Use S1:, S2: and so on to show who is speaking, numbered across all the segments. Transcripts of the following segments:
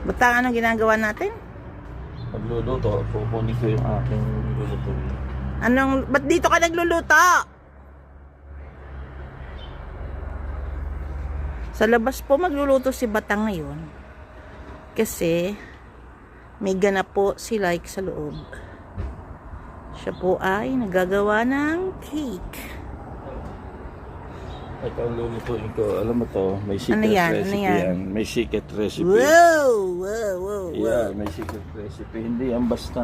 S1: Butang, anong ginagawa natin?
S2: Magluluto. Kukunin ko yung aking luluto.
S1: Ba't dito ka nagluluto? Sa labas po magluluto si Batang ngayon. Kasi may ganap po si Like sa loob. Siya po ay nagagawa ng cake.
S2: Ito ang lulutuin ko. Alam mo to, may secret
S1: Ano yan?
S2: recipe
S1: Ano yan?
S2: yan. May secret recipe.
S1: Wow! Wow! Wow!
S2: Yeah,
S1: Wow!
S2: may secret recipe. Hindi yan basta...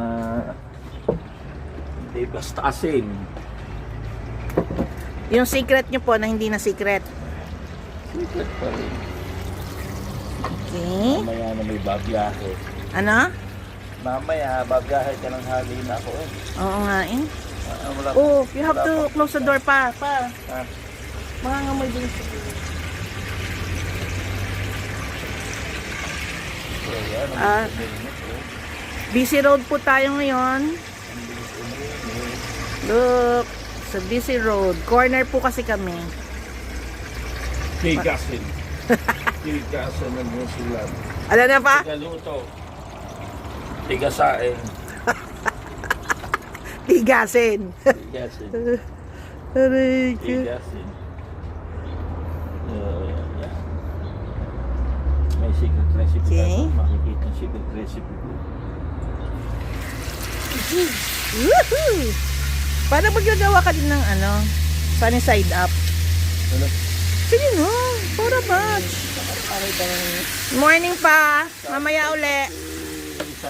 S2: Hindi basta asin.
S1: Yung secret nyo po na hindi na secret.
S2: Secret pa rin.
S1: Okay.
S2: Mamaya na may babiyahe.
S1: Ano?
S2: Mamaya, babiyahe ka ng hali na ako eh.
S1: Oo nga eh.
S2: Wala,
S1: Oh, you have
S2: wala
S1: to
S2: pa.
S1: close the door pa.
S2: Ah,
S1: Mga ngamoy din siya.
S2: so yan.
S1: Ah. Busy road po tayo ngayon. Look, sa busy road. Corner po kasi kami.
S2: Tigasin. Tigasin ng New Zealand.
S1: Alam na pa?
S2: Tigaluto. Tigasain.
S1: Tigasin.
S2: Tigasin.
S1: Aray ko.
S2: Tigasin. Yeah. May secret recipe
S1: Okay.
S2: tayo. Makikita yung secret recipe ko.
S1: Woohoo! Paano maggagawa ka din ng sunny side up?
S2: Ano?
S1: Sige no, para batch. Morning pa. Mamaya uli.